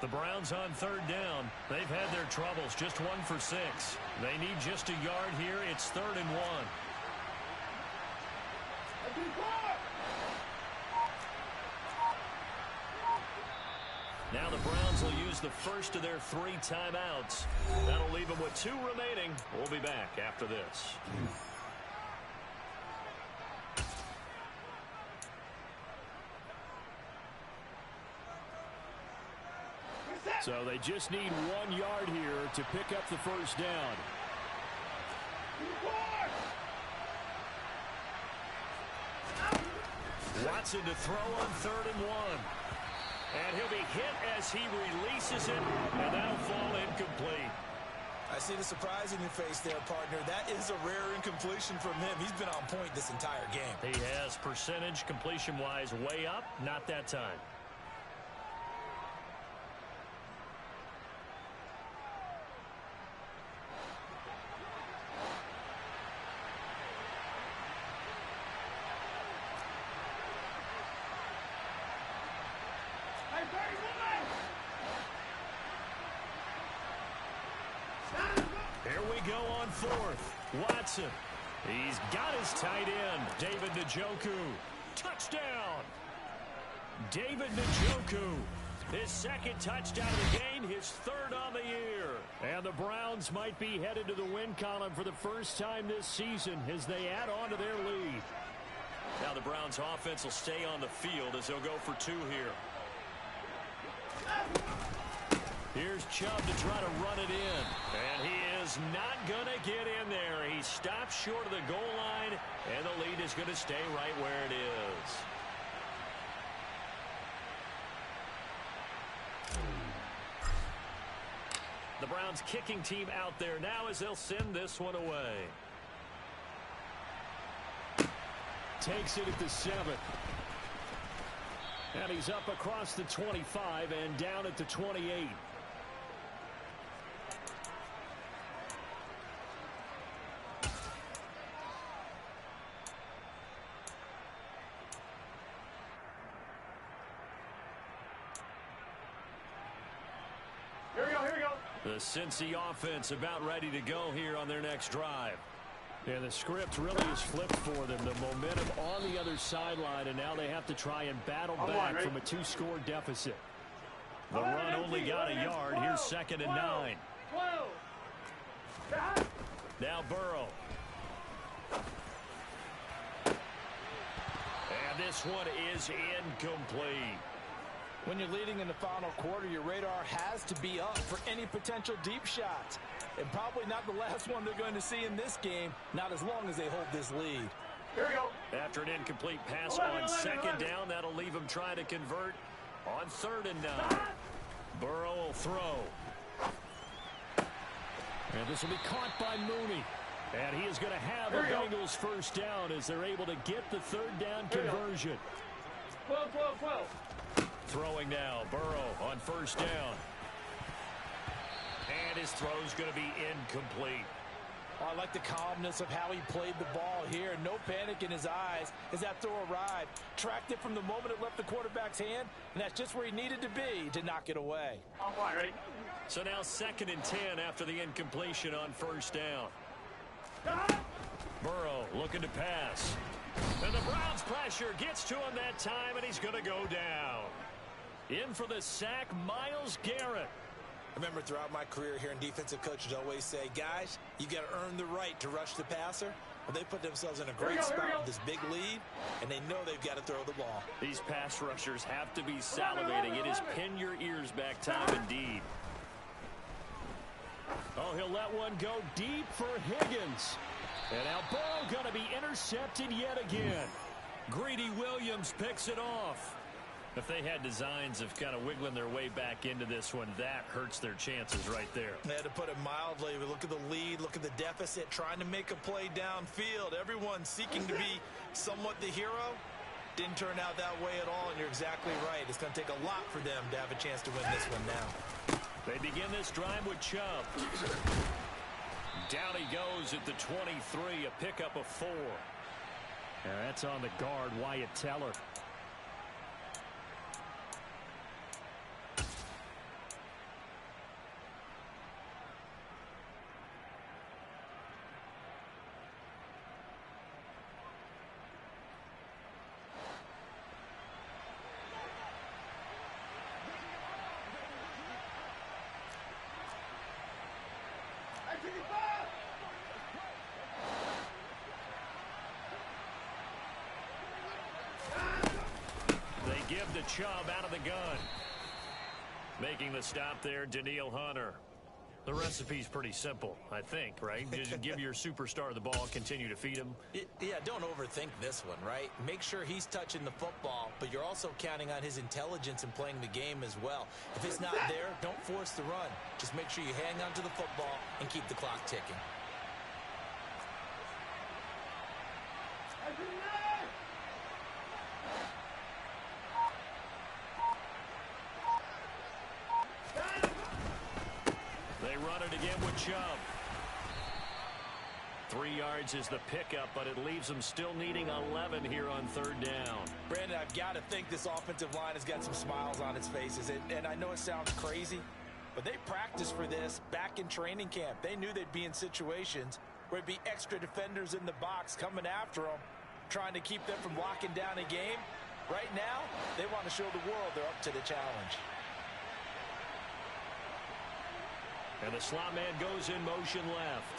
The Browns on 3rd down. They've had their troubles, just 1 for 6. They need just a yard here. It's 3rd and 1. Now the Browns will use the first of their 3 timeouts. That'll leave them with 2 remaining. We'll be back after this. So they just need 1 yard here to pick up the first down. Watson to throw on 3rd and 1. And he'll be hit as he releases it, and that'll fall incomplete. I see the surprise in your face there, partner. That is a rare incompletion from him. He's been on point this entire game. He has percentage completion-wise way up, not that time. Here we go on 4th. Watson. He's got his tight end, David Njoku. Touchdown! David Njoku. His 2nd touchdown of the game, his 3rd on the year. And the Browns might be headed to the win column for the first time this season as they add on to their lead. Now the Browns offense will stay on the field as they'll go for 2 here. Here's Chubb to try to run it in. And he is not going to get in there. He stops short of the goal line, and the lead is going to stay right where it is. The Browns kicking team out there now as they'll send this one away. Takes it at the 7th. And he's up across the 25 and down at the 28. The Cincy offense about ready to go here on their next drive. And the script really is flipped for them. The momentum on the other sideline, and now they have to try and battle back from a 2-score deficit. The run only got a yard. Here's 2nd and 9. Now Burrow. And this one is incomplete. When you're leading in the final quarter, your radar has to be up for any potential deep shots. And probably not the last one they're going to see in this game, not as long as they hold this lead. Here we go. After an incomplete pass on 2nd down, that'll leave him trying to convert on 3rd and 9. Burrow will throw. And this will be caught by Mooney. And he is going to have a Bengals first down as they're able to get the 3rd down conversion. 12. Throwing now, Burrow on 1st down. And his throw's going to be incomplete. I like the calmness of how he played the ball here. No panic in his eyes as that throw arrived. Tracked it from the moment it left the quarterback's hand, and that's just where he needed to be to knock it away. I'm fine, ready? So now 2nd and 10 after the incompletion on 1st down. Burrow looking to pass. And the Browns pressure gets to him that time, and he's going to go down. In for the sack, Myles Garrett. I remember throughout my career hearing defensive coaches always say, guys, you got to earn the right to rush the passer. Well, they put themselves in a great spot with this big lead, and they know they've got to throw the ball. These pass rushers have to be salivating. It is pin your ears back time indeed. Oh, he'll let one go deep for Higgins. And now Burrow going to be intercepted yet again. Greedy Williams picks it off. If they had designs of kind of wiggling their way back into this one, that hurts their chances right there. Yeah, to put it mildly, we look at the lead, look at the deficit, trying to make a play downfield. Everyone seeking to be somewhat the hero. Didn't turn out that way at all, and you're exactly right. It's going to take a lot for them to have a chance to win this one now. They begin this drive with Chubb. Down he goes at the 23, a pickup of 4. Yeah, that's on the guard, Wyatt Teller. Give to Chubb out of the gun. Making the stop there, Danielle Hunter. The recipe's pretty simple, I think, right? Just give your superstar the ball, continue to feed him. Yeah, don't overthink this one, right? Make sure he's touching the football, but you're also counting on his intelligence in playing the game as well. If it's not there, don't force the run. Just make sure you hang on to the football and keep the clock ticking. Again with Chubb. 3 yards is the pickup, but it leaves them still needing 11 here on 3rd down. Brandon, I've got to think this offensive line has got some smiles on its faces. And I know it sounds crazy, but they practiced for this back in training camp. They knew they'd be in situations where it'd be extra defenders in the box coming after them, trying to keep them from locking down a game. Right now, they want to show the world they're up to the challenge. And the slot man goes in motion left.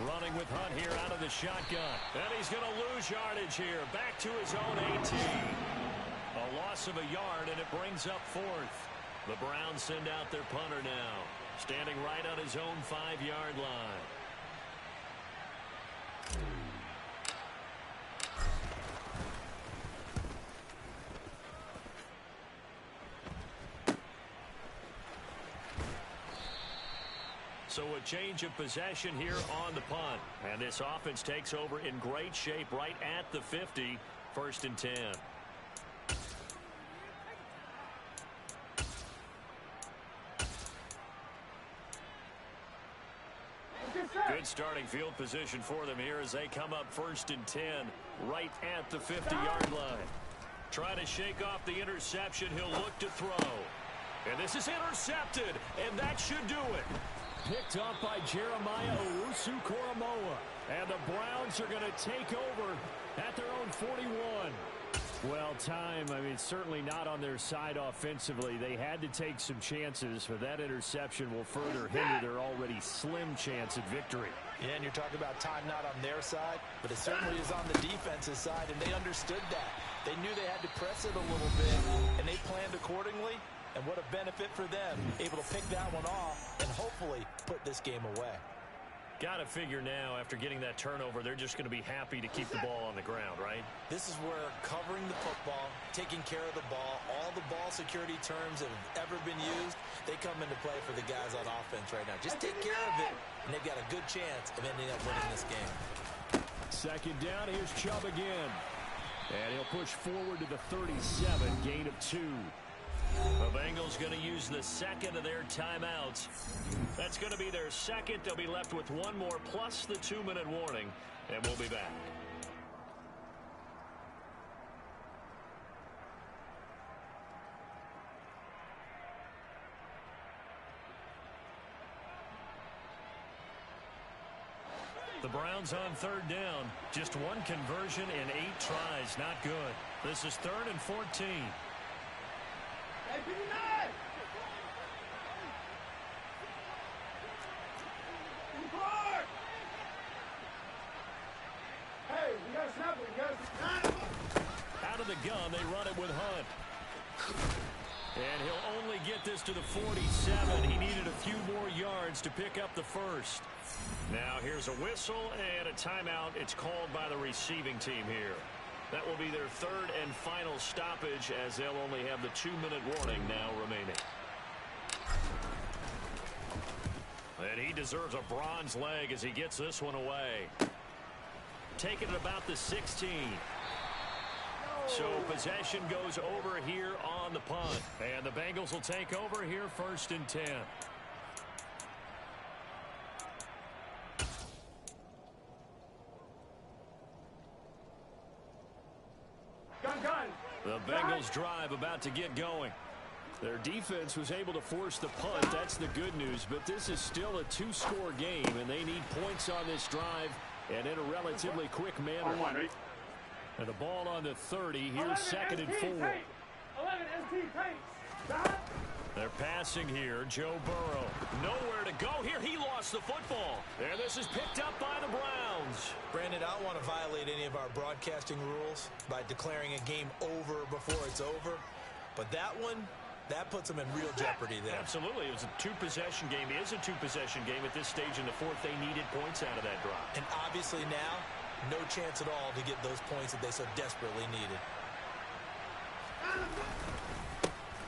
Running with Hunt here out of the shotgun. And he's going to lose yardage here. Back to his own 18. A loss of a yard, and it brings up 4th. The Browns send out their punter now. Standing right on his own 5-yard line. So a change of possession here on the punt. And this offense takes over in great shape right at the 50. 1st and 10. Good starting field position for them here as they come up 1st and 10 right at the 50-yard line. Trying to shake off the interception. He'll look to throw. And this is intercepted, and that should do it. Picked up by Jeremiah Owusu-Koramoah. And the Browns are going to take over at their own 41. Well, time, I mean, certainly not on their side offensively. They had to take some chances, but that interception will further hinder their already slim chance at victory. Yeah, and you're talking about time not on their side, but it certainly is on the defensive side, and they understood that. They knew they had to press it a little bit, and they planned accordingly. And what a benefit for them, able to pick that one off and hopefully put this game away. Got to figure now, after getting that turnover, they're just going to be happy to keep the ball on the ground, right? This is where covering the football, taking care of the ball, all the ball security terms that have ever been used, they come into play for the guys on offense right now. Just take care of it, and they've got a good chance of ending up winning this game. 2nd down, here's Chubb again. And he'll push forward to the 37, gain of 2. The Bengals going to use the 2nd of their timeouts. That's going to be their 2nd. They'll be left with 1 more plus the 2-minute warning, and we'll be back. The Browns on 3rd down. Just 1 conversion in 8 tries. Not good. This is 3rd and 14. Out of the gun, they run it with Hunt. And he'll only get this to the 47. He needed a few more yards to pick up the first. Now here's a whistle and a timeout. It's called by the receiving team here. That will be their third and final stoppage, as they'll only have the 2-minute warning now remaining. And he deserves a bronze leg as he gets this one away. Taking it about the 16. So possession goes over here on the punt. And the Bengals will take over here 1st and 10. Gun. The Bengals drive about to get going. Their defense was able to force the punt. That's the good news. But this is still a 2-score game, and they need points on this drive and in a relatively quick manner. And the ball on the 30. Here's 2nd and 4. 11 ST pace. They're passing here. Joe Burrow. Nowhere to go here. He lost the football. And this is picked up by the Browns. Brandon, I don't want to violate any of our broadcasting rules by declaring a game over before it's over. But that one, that puts them in real jeopardy there. Absolutely. It was a 2-possession game. It is a 2-possession game at this stage in the fourth. They needed points out of that drive. And obviously now, no chance at all to get those points that they so desperately needed.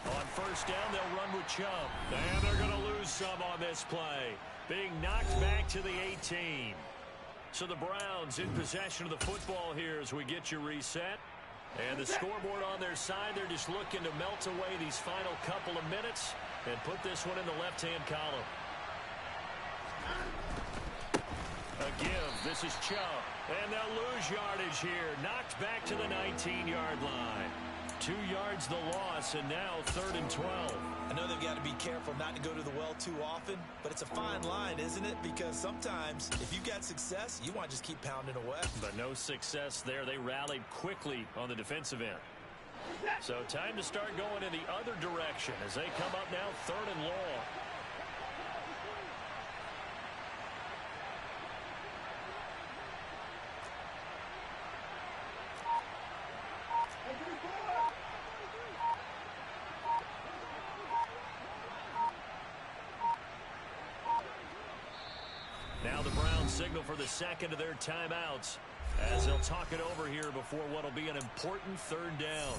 On 1st down, they'll run with Chubb. And they're going to lose some on this play. Being knocked back to the 18. So the Browns in possession of the football here as we get you reset. And the scoreboard on their side, they're just looking to melt away these final couple of minutes and put this one in the left-hand column. A give. This is Chubb. And they'll lose yardage here. Knocked back to the 19-yard line. 2 yards the loss, and now 3rd and 12. I know they've got to be careful not to go to the well too often, but it's a fine line, isn't it? Because sometimes, if you've got success, you want to just keep pounding away. But no success there. They rallied quickly on the defensive end. So time to start going in the other direction as they come up now 3rd and long. Now the Browns signal for the second of their timeouts as they'll talk it over here before what will be an important 3rd down.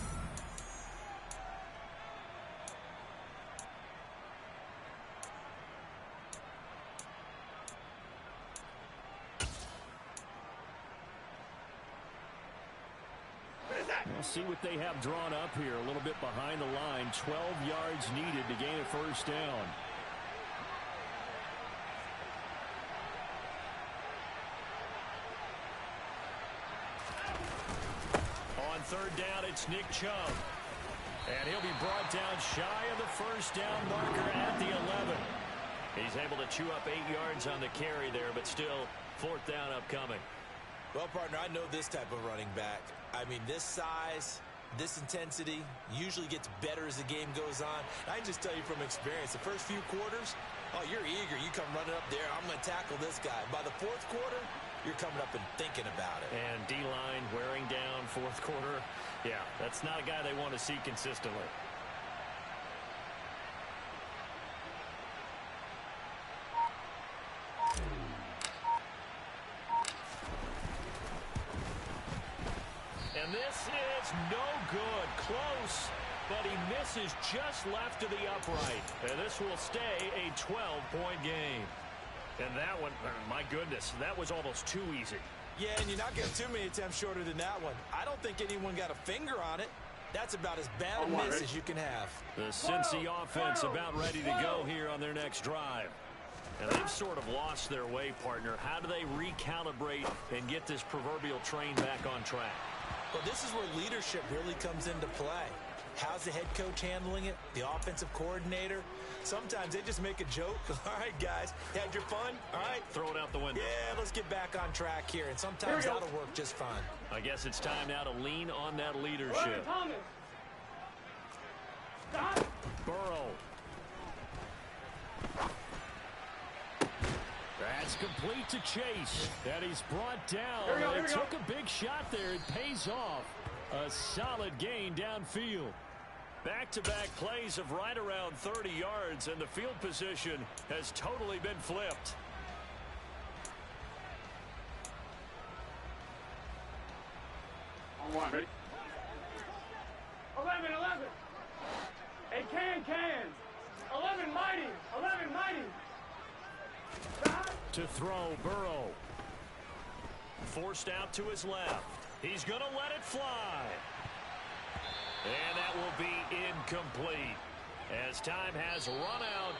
We'll see what they have drawn up here a little bit behind the line. 12 yards needed to gain a 1st down. On 3rd down, it's Nick Chubb. And he'll be brought down shy of the 1st down marker at the 11. He's able to chew up 8 yards on the carry there, but still 4th down upcoming. Well, partner, I know this type of running back. I mean, this size, this intensity usually gets better as the game goes on. I can just tell you from experience, the first few quarters, oh, you're eager. You come running up there, I'm going to tackle this guy. By the 4th quarter, you're coming up and thinking about it. And D-line wearing down 4th quarter. Yeah, that's not a guy they want to see consistently. And this is no good. Close, but he misses just left of the upright. And this will stay a 12-point game. And that one, my goodness, that was almost too easy. Yeah, and you're not getting too many attempts shorter than that one. I don't think anyone got a finger on it. That's about as bad a miss as you can have. The Cincy offense about ready to go here on their next drive. And they've sort of lost their way, partner. How do they recalibrate and get this proverbial train back on track? Well, this is where leadership really comes into play. How's the head coach handling it? The offensive coordinator? Sometimes they just make a joke. All right, guys, had your fun? All right. Throw it out the window. Yeah, let's get back on track here. And sometimes that'll work just fine. I guess it's time now to lean on that leadership. Burrow. That's complete to Chase. And he's brought down. They took a big shot there. It pays off. A solid gain downfield. Back-to-back plays of right around 30 yards, and the field position has totally been flipped. On one, ready? 11. Hey, cans. 11 mighty. To throw, Burrow. Forced out to his left. He's going to let it fly. And that will be incomplete as time has run out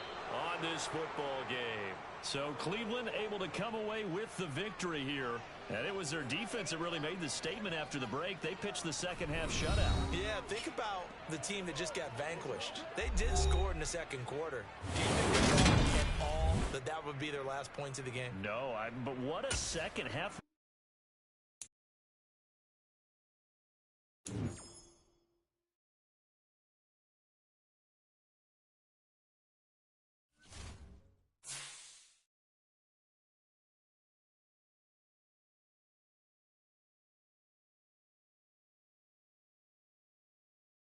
on this football game. So Cleveland able to come away with the victory here. And it was their defense that really made the statement after the break. They pitched the second half shutout. Yeah, think about the team that just got vanquished. They did score in the second quarter. Do you think they thought at all that that would be their last points of the game? No, but what a second half.